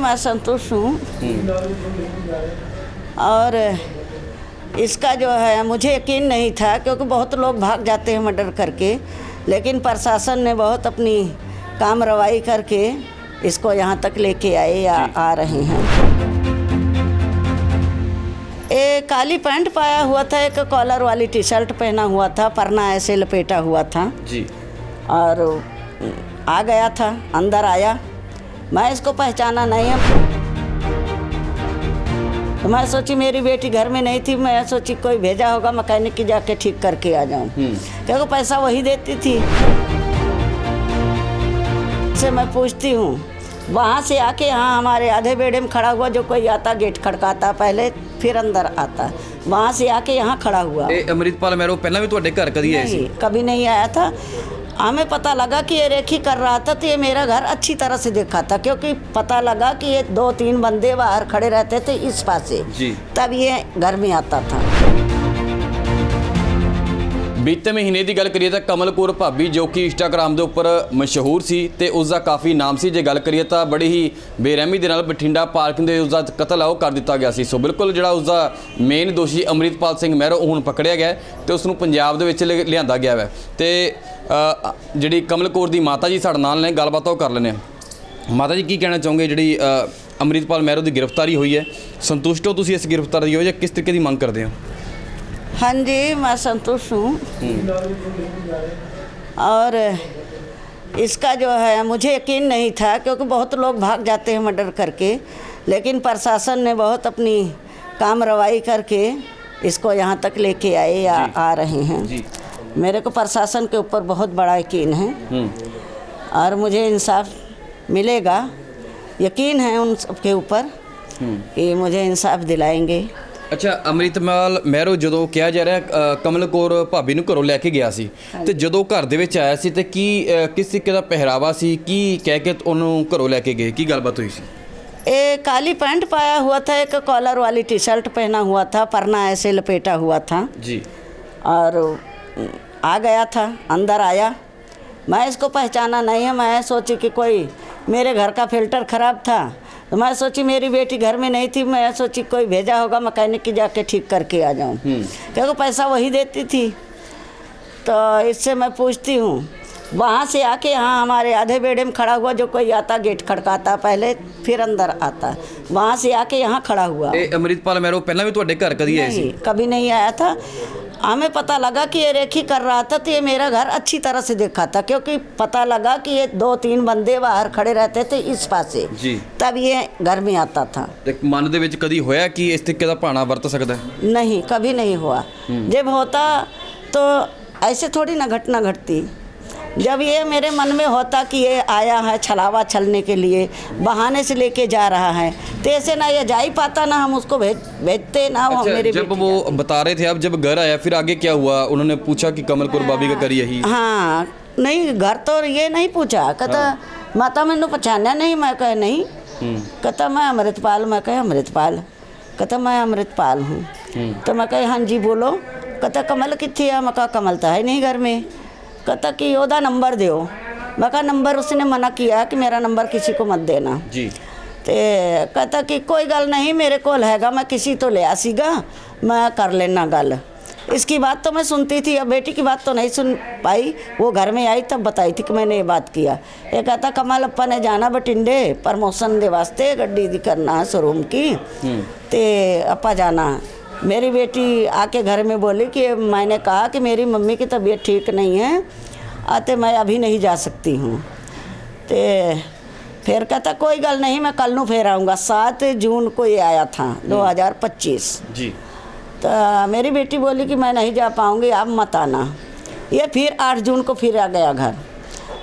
मैं संतुष्ट हूँ। और इसका जो है मुझे यकीन नहीं था, क्योंकि बहुत लोग भाग जाते हैं मर्डर करके, लेकिन प्रशासन ने बहुत अपनी काम रवाई करके इसको यहाँ तक लेके आए या आ रहे हैं। ये काली पैंट पाया हुआ था, एक कॉलर वाली टी शर्ट पहना हुआ था, परना ऐसे लपेटा हुआ था जी। और आ गया था, अंदर आया। मैं इसको पहचाना नहीं है। तो मैं सोची मेरी बेटी घर में नहीं थी, मैं सोची कोई भेजा होगा मैकेनिक की, जाके ठीक करके आ जाऊं, क्योंकि पैसा वही देती थी। से मैं पूछती हूँ, वहाँ से आके यहाँ हमारे आधे बेड़े में खड़ा हुआ, जो कोई आता गेट खड़काता पहले फिर अंदर आता, वहाँ से आके यहाँ खड़ा हुआ। अमृतपाल मैरो पहला भी ਤੁਹਾਡੇ घर कभी आए सी? कभी नहीं आया था। हमें पता लगा कि ये रेखी कर रहा था, तो ये मेरा घर अच्छी तरह से देखा था, क्योंकि पता लगा कि ये 2-3 बंदे बाहर खड़े रहते थे इस पास से, तब ये घर में आता था। बीते महीने की गल करिए तो कमल कौर भाभी जो कि इंस्टाग्राम के उपर मशहूर सी ते उसका काफ़ी नाम से, जे गल करिए तो बड़ी ही बेरहमी के नाल बठिंडा पार्किंग के उसका कतल है वो कर दिता गया सी। सो बिल्कुल जो उसका मेन दोषी अमृतपाल सिंह महरो हुण पकड़िया गया तो उसनूं पंजाब दे विच लिआंदा गया है। तो जिहड़ी कमल कौर की माता जी साडे नाल ने गलबात कर लेने। माता जी की कहना चाहोगे जिहड़ी अमृतपाल महरो की गिरफ्तारी हुई है, संतुष्ट हो तुसीं इस गिरफ्तारी हो या किस तरीके की मंग करते हो? हाँ जी, मैं संतुष्ट हूँ। और इसका जो है मुझे यकीन नहीं था, क्योंकि बहुत लोग भाग जाते हैं मर्डर करके, लेकिन प्रशासन ने बहुत अपनी काम रवाई करके इसको यहाँ तक लेके आए या आ रहे हैं। मेरे को प्रशासन के ऊपर बहुत बड़ा यकीन है और मुझे इंसाफ मिलेगा। यकीन है उन सबके ऊपर कि मुझे इंसाफ दिलाएंगे। अच्छा, अमृतपाल महरो जो कहा जा रहा कमल कौर भाभी नूं घरों लैके गया सी ते जदों घर दे विच आया सी ते की किस तरीके दा पहरावा सी, की कह के उन्होंने घरों लैके गए, की गलबात हुई सी? ये काली पैंट पाया हुआ था, एक कॉलर वाली टी शर्ट पहना हुआ था, परना ऐसे लपेटा हुआ था जी। और आ गया था, अंदर आया। मैं इसको पहचाना नहीं है। मैं सोची कि कोई मेरे घर का फिल्टर ख़राब था, तो मैं सोची मेरी बेटी घर में नहीं थी, मैं सोची कोई भेजा होगा मैकेनिक की, जाके ठीक करके आ जाऊं, क्योंकि पैसा वही देती थी। तो इससे मैं पूछती हूँ, वहाँ से आके यहाँ हमारे आधे बेड़े में खड़ा हुआ, जो कोई आता गेट खड़काता पहले फिर अंदर आता, वहाँ से आके यहाँ खड़ा हुआ। अमृतपाल महरो पहला भी ਤੁਹਾਡੇ घर कभी आए सी? कभी नहीं आया था। हमें पता लगा कि ये रेखी कर रहा था, तो ये मेरा घर अच्छी तरह से देखा था, क्योंकि पता लगा कि ये 2-3 बंदे बाहर खड़े रहते थे इस पास से, तब ये घर में आता था। मन दे विच कदी होया कि इस तरीके दा भाना वरत सकदा है? नहीं, कभी नहीं हुआ। जब होता तो ऐसे थोड़ी ना घटना घटती। जब ये मेरे मन में होता कि ये आया है छलावा छलने के लिए, बहाने से लेके जा रहा है, तो ऐसे ना ये जा ही पाता, ना हम उसको भेजते ना। अच्छा, मेरे जब वो बता रहे थे, अब जब घर आया फिर आगे क्या हुआ? उन्होंने पूछा कि कमल कौर भाभी का करी यही? हाँ, नहीं, घर तो ये नहीं पूछा। कहता माता मैंने पहचाना नहीं। मैं कहे नहीं। कहता मैं अमृतपाल। मैं कहे अमृतपाल। कहता मैं अमृतपाल हूँ। तो मैं कहे हाँ जी बोलो। कहता कमल कितनी है? मैं कहा कमल तो है नहीं घर में। कहता कि ओदा नंबर दो। मैं कहा नंबर उसने मना किया कि मेरा नंबर किसी को मत देना जी। तो कहता कि कोई गल नहीं, मेरे को हैगा, मैं किसी तो ले आसीगा, मैं कर लेना गल। इसकी बात तो मैं सुनती थी, अब बेटी की बात तो नहीं सुन पाई। वो घर में आई तब बताई थी कि मैंने ये बात किया। ये कहता कमल अप्पा ने जाना बठिंडे प्रमोशन दे वास्ते, गड्डी दी करना शोरूम की, ते अप्पा जाना। मेरी बेटी आके घर में बोली कि मैंने कहा कि मेरी मम्मी की तबीयत ठीक नहीं है, आते मैं अभी नहीं जा सकती हूँ। तो फिर कहता कोई गल नहीं, मैं कल नू फिर आऊँगा। 7 जून को ये आया था 2025 जी। तो मेरी बेटी बोली कि मैं नहीं जा पाऊँगी, आप मत आना। ये फिर 8 जून को फिर आ गया घर।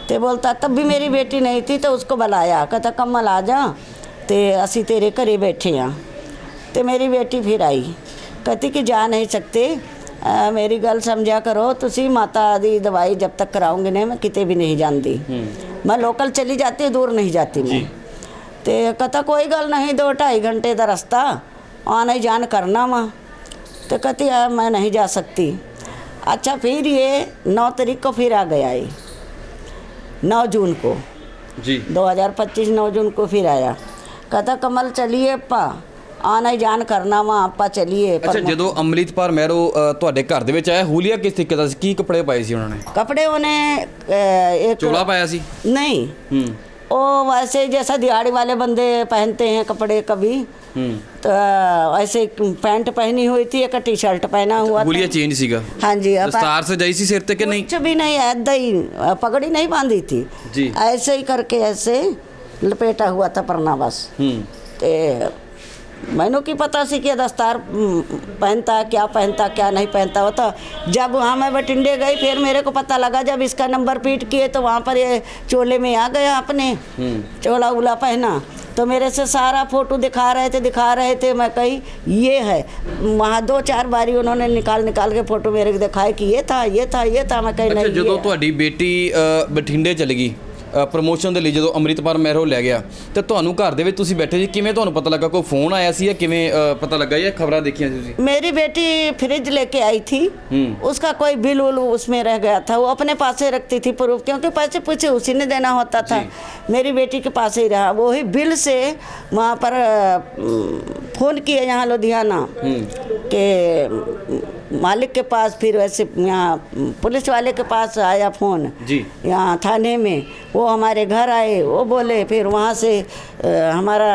तो बोलता तब भी मेरी बेटी नहीं थी, तो उसको बुलाया। कहता कमल आ जा, तो असी तेरे घरे बैठे हाँ। तो मेरी बेटी फिर आई, कहती कि जा नहीं सकते, मेरी गल समझा करो, तुसी माता दी दवाई जब तक कराऊंगी नहीं, मैं किते भी नहीं जानती। मैं लोकल चली जाती, दूर नहीं जाती मैं। तो कहता कोई गल नहीं, 2-2.5 घंटे का रास्ता आने जान करना वहाँ। तो कहती है मैं नहीं जा सकती। अच्छा, फिर ये 9 तारीख को फिर आ गया, ये 9 जून को जी 2025 9 जून को फिर आया। कहता कमल चलिए अप्पा आना जान करना वहाँ अप्पा चलिए। ਅੱਛਾ ਜਦੋਂ ਅੰਮ੍ਰਿਤਪਾਲ ਮਹਿਰੋ ਤੁਹਾਡੇ ਘਰ ਦੇ ਵਿੱਚ ਆਇਆ ਹੁਲੀਆ ਕਿਸ ਤਰੀਕੇ ਦਾ ਸੀ ਕੀ ਕੱਪੜੇ ਪਾਏ ਸੀ ਉਹਨਾਂ ਨੇ कपड़े उन्हें एक ਚੋਲਾ ਪਾਇਆ ਸੀ नहीं ਹੂੰ वो वैसे जैसा दिहाड़ी वाले बंदे पहनते हैं कपड़े कभी ਹੂੰ तो ऐसे पैंट पहनी हुई थी एक टी शर्ट पहना हुआ था। ਹੁਲੀਆ ਚੇਂਜ ਸੀਗਾ हाँ जी अब ਦਸਤਾਰ ਸਜਾਈ ਸੀ ਸਿਰ ਤੇ ਕਿ नहीं कुछ भी नहीं ऐदा ही पगड़ी नहीं बांधी थी जी। ऐसे ही करके ऐसे लपेटा हुआ था परना बस। ਹੂੰ ते मैंने की पता सी कि दस्तार पहनता है क्या पहनता क्या नहीं पहनता होता। जब वहाँ मैं बठिंडे गई फिर मेरे को पता लगा जब इसका नंबर पीट किए तो वहाँ पर ये चोले में आ गया अपने चोला उला पहना तो मेरे से सारा फोटो दिखा रहे थे। मैं कही ये है वहाँ 2-4 बारी उन्होंने निकाल के फोटो मेरे को दिखाए कि ये था मैं कही ਅੱਛਾ नहीं ਜਦੋਂ ये ਤੁਹਾਡੀ ਬੇਟੀ ਬਠਿੰਡੇ ਚਲੀ ਗਈ ਪ੍ਰਮੋਸ਼ਨ ਦੇ ਲਈ ਜਦੋਂ ਅੰਮ੍ਰਿਤਪਾਲ ਮਹਿਰੋ ਲੈ ਗਿਆ ਤੇ ਤੁਹਾਨੂੰ ਘਰ ਦੇ ਵਿੱਚ ਤੁਸੀਂ ਬੈਠੇ ਸੀ ਕਿਵੇਂ ਤੁਹਾਨੂੰ ਪਤਾ ਲੱਗਾ ਕੋਈ ਫੋਨ ਆਇਆ ਸੀ ਜਾਂ ਕਿਵੇਂ ਪਤਾ ਲੱਗਾ ਜਾਂ ਖਬਰਾਂ ਦੇਖੀਆਂ ਸੀ ਤੁਸੀਂ मेरी बेटी फ्रिज लेके आई थी उसका कोई बिल उल उसमें रह गया था वो अपने पास ही रखती थी प्रूफ क्योंकि पैसे पूछे उसी ने देना होता था। मेरी बेटी के पास ही रहा वही बिल से वहाँ पर फ़ोन किए यहाँ लुधियाना के मालिक के पास फिर वैसे यहाँ पुलिस वाले के पास आया फ़ोन जी यहाँ थाने में वो हमारे घर आए वो बोले फिर वहाँ से हमारा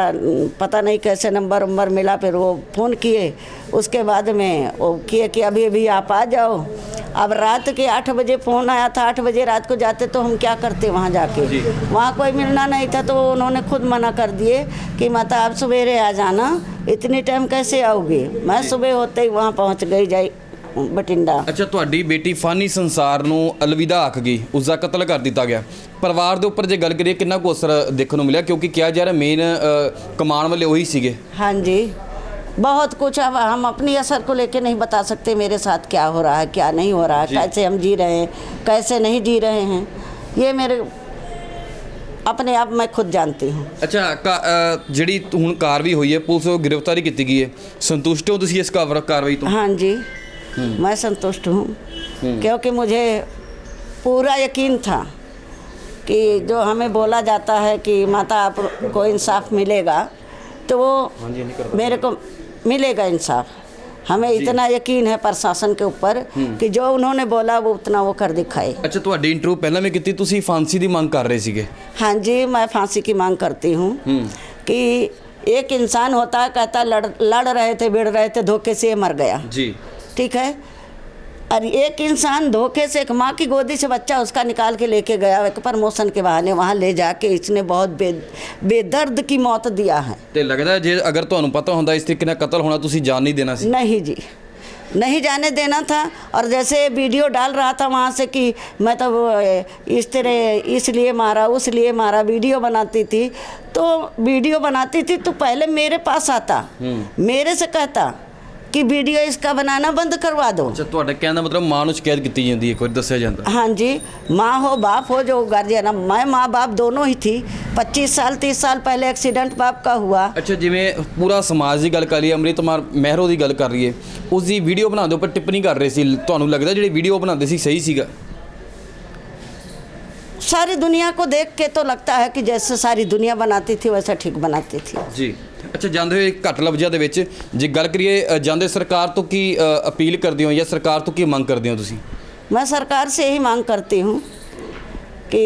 पता नहीं कैसे नंबर मिला फिर वो फ़ोन किए उसके बाद में वो किए कि अभी आप आ जाओ। अब रात के 8 बजे फ़ोन आया था 8 बजे रात को जाते तो हम क्या करते वहाँ जाके वहाँ कोई मिलना नहीं था तो उन्होंने खुद मना कर दिए कि माता आप सवेरे आ जाना इतनी टाइम कैसे आओगे। मैं सुबह होते ही वहाँ पहुँच गई जाई ਬਠਿੰਡਾ। ਅੱਛਾ ਤੁਹਾਡੀ ਬੇਟੀ ਫਾਨੀ ਸੰਸਾਰ ਨੂੰ ਅਲਵਿਦਾ ਆਖ ਗਈ ਉਸ ਦਾ ਕਤਲ ਕਰ ਦਿੱਤਾ ਗਿਆ ਪਰਿਵਾਰ ਦੇ ਉੱਪਰ ਜੇ ਗੱਲ ਕਰੀਏ ਕਿੰਨਾ ਕੁ ਅਸਰ ਦੇਖਣ ਨੂੰ ਮਿਲਿਆ ਕਿਉਂਕਿ ਕਿਹਾ ਜਾ ਰਿਹਾ ਮੇਨ ਕਮਾਉਣ ਵਾਲੇ ਉਹੀ ਸੀਗੇ। हाँ जी बहुत कुछ अब हम अपनी असर को लेके नहीं बता सकते मेरे साथ क्या हो रहा है क्या नहीं हो रहा है कैसे हम जी रहे हैं कैसे नहीं जी रहे हैं ये मेरे अपने आप मैं खुद जानती हूँ। ਅੱਛਾ ਜਿਹੜੀ ਹੁਣ ਕਾਰਵਾਈ ਹੋਈ ਹੈ ਪੁਲਿਸ ਵੱਲੋਂ ਗ੍ਰਿਫਤਾਰੀ ਕੀਤੀ ਗਈ ਹੈ ਸੰਤੁਸ਼ਟ ਹੋ ਤੁਸੀਂ ਇਸ ਕਾਰਵਾਈ ਤੋਂ? हाँ जी मैं संतुष्ट हूँ क्योंकि मुझे पूरा यकीन था कि जो हमें बोला जाता है कि माता आपको इंसाफ मिलेगा तो वो मेरे को मिलेगा इंसाफ। हमें इतना यकीन है प्रशासन के ऊपर कि जो उन्होंने बोला वो उतना वो कर दिखाए। ਅੱਛਾ ਤੁਹਾਡੀ ਇੰਟਰਵਿਊ ਪਹਿਲਾਂ ਵੀ ਕੀਤੀ ਤੁਸੀਂ ਫਾਂਸੀ ਦੀ ਮੰਗ ਕਰ ਰਹੇ ਸੀਗੇ? हाँ जी मैं फांसी की मांग करती हूँ कि एक इंसान होता है कहता लड़ रहे थे भिड़ रहे थे धोखे से मर गया जी ठीक है। और एक इंसान धोखे से एक माँ की गोदी से बच्चा उसका निकाल के लेके गया एक प्रमोशन के बहाने वहाँ ले जाके इसने बहुत बेदर्द की मौत दिया है। ਤੇ ਲੱਗਦਾ ਜੇ ਅਗਰ ਤੁਹਾਨੂੰ ਪਤਾ ਹੁੰਦਾ ਇਸ ਤਰੀਕੇ ਨਾਲ ਕਤਲ ਹੋਣਾ ਤੁਸੀਂ ਜਾਨ नहीं देना ਸੀ? नहीं जी नहीं जाने देना था। और जैसे वीडियो डाल रहा था वहाँ से कि मैं तो इस तरह इसलिए मारा उस लिए मारा वीडियो बनाती थी तो वीडियो बनाती थी तो पहले मेरे पास आता मेरे से कहता कि वीडियो इसका बनाना बंद करवा दो। ਅੱਛਾ ਤੁਹਾਡੇ ਕਹਿਣ ਦਾ ਮਤਲਬ ਮਾਂ ਨੂੰ ਸ਼ਿਕਾਇਤ ਕੀਤੀ ਜਾਂਦੀ ਹੈ ਕੋਈ ਦੱਸਿਆ ਜਾਂਦਾ? हाँ जी माँ हो बाप हो जो गार्जियन मैं माँ बाप दोनों ही थी। 25 साल 30 साल पहले एक्सीडेंट बाप का हुआ। ਅੱਛਾ ਜਿਵੇਂ ਪੂਰਾ ਸਮਾਜ ਦੀ ਗੱਲ ਕਰ ਲਈਏ ਅੰਮ੍ਰਿਤਪਾਲ ਮਹਿਰੋ ਦੀ ਗੱਲ ਕਰ ਲਈਏ ਉਸ ਦੀ ਵੀਡੀਓ ਬਣਾਉਣ ਦੇ ਉੱਪਰ ਟਿੱਪਣੀ ਕਰ ਰਹੇ ਸੀ ਤੁਹਾਨੂੰ ਲੱਗਦਾ ਜਿਹੜੀ ਵੀਡੀਓ ਬਣਾਉਂਦੇ ਸੀ ਸਹੀ ਸੀਗਾ? सारी दुनिया को देख के तो लगता है कि जैसे सारी दुनिया बनाती थी वैसा ठीक बनाती थी ਜੀ। ਅੱਛਾ ਜਾਂਦੇ ਹੋਏ ਘੱਟ ਲਫ਼ਜ਼ਾਂ ਦੇ ਵਿੱਚ ਜੇ ਗੱਲ ਕਰੀਏ ਜਾਂਦੇ ਸਰਕਾਰ ਤੋਂ ਕੀ ਅਪੀਲ ਕਰਦੇ ਹੋ ਜਾਂ ਸਰਕਾਰ ਤੋਂ ਕੀ ਮੰਗ ਕਰਦੇ ਹੋ ਤੁਸੀਂ? मैं सरकार से यही मांग करती हूँ कि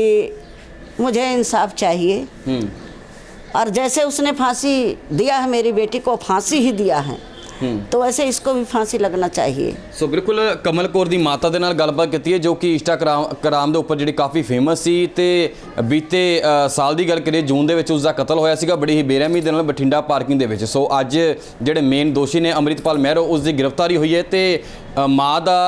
मुझे इंसाफ चाहिए और जैसे उसने फांसी दिया है मेरी बेटी को फांसी ही दिया है तो वैसे इसको भी फांसी लगना चाहिए। ਸੋ ਬਿਲਕੁਲ ਕਮਲ ਕੌਰ ਦੀ ਮਾਤਾ ਦੇ ਨਾਲ ਗੱਲਬਾਤ ਕੀਤੀ ਹੈ ਜੋ ਕਿ ਇੰਸਟਾਗ੍ਰਾਮ ਦੇ ਉੱਪਰ ਜਿਹੜੀ ਕਾਫੀ ਫੇਮਸ ਸੀ ਤੇ ਬੀਤੇ ਸਾਲ ਦੀ ਗੱਲ ਕਰੀਏ ਜੂਨ ਦੇ ਵਿੱਚ ਉਸ ਦਾ ਕਤਲ ਹੋਇਆ ਸੀਗਾ ਬੜੀ ਹੀ ਬੇਰਹਿਮੀ ਦੇ ਨਾਲ ਬਠਿੰਡਾ ਪਾਰਕਿੰਗ ਦੇ ਵਿੱਚ। ਸੋ ਅੱਜ ਜਿਹੜੇ ਮੇਨ ਦੋਸ਼ੀ ਨੇ ਅੰਮ੍ਰਿਤਪਾਲ ਮਹਿਰੋ ਉਸ ਦੀ ਗ੍ਰਿਫਤਾਰੀ ਹੋਈ ਹੈ ਤੇ ਮਾਂ ਦਾ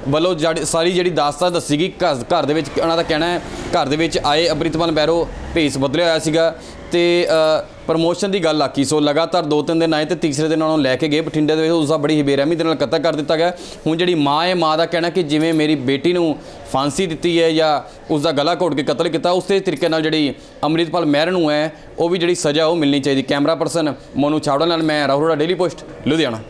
ਵੱਲੋਂ ਸਾਰੀ ਜਿਹੜੀ ਦਾਸਤਾਨ ਦੱਸੀ ਗਈ ਘਰ ਦੇ ਵਿੱਚ ਉਹਨਾਂ ਦਾ ਕਹਿਣਾ ਹੈ ਘਰ ਦੇ ਵਿੱਚ ਆਏ ਅੰਮ੍ਰਿਤਪਾਲ ਮਹਿਰੋ ਭੇਸ ਬਦਲਿਆ ਹੋਇਆ ਸੀਗਾ ਤੇ ਪ੍ਰਮੋਸ਼ਨ ਦੀ ਗੱਲ ਆਖੀ। ਸੋ ਲਗਾਤਾਰ 2-3 ਦਿਨ ਆਏ ਤੇ ਤੀਸਰੇ ਦਿਨ ਉਹਨਾਂ ਨੂੰ ਲੈ ਕੇ ਗਏ ਬਠਿੰਡੇ ਦੇ ਵਿੱਚ ਉਸ ਦਾ ਬੜੀ ਹੀ ਬੇਰਹਿਮੀ ਦੇ ਨਾਲ ਕਤਲ ਕਰ ਦਿੱਤਾ ਗਿਆ। ਹੁਣ ਜਿਹੜੀ ਮਾਂ ਹੈ ਮਾਂ ਦਾ ਕਹਿਣਾ ਕਿ ਜਿਵੇਂ ਮੇਰੀ ਬੇਟੀ ਨੂੰ ਫਾਂਸੀ ਦਿੱਤੀ ਹੈ ਜਾਂ ਉਸ ਦਾ ਗਲਾ ਘੋਟ ਕੇ ਕਤਲ ਕੀਤਾ ਉਸੇ ਤਰੀਕੇ ਨਾਲ ਜਿਹੜੀ ਅੰਮ੍ਰਿਤਪਾਲ ਮਹਿਰ ਨੂੰ ਹੈ ਉਹ ਵੀ ਜਿਹੜੀ ਸਜ਼ਾ ਉਹ ਮਿਲਣੀ ਚਾਹੀਦੀ। ਕੈਮਰਾ ਪਰਸਨ ਮੋਨੂ ਚਾਵੜਾ ਨਾਲ ਮੈਂ ਰਾਹੁਲ ਡੇਲੀ ਪੋਸਟ ਲੁਧਿਆਣਾ।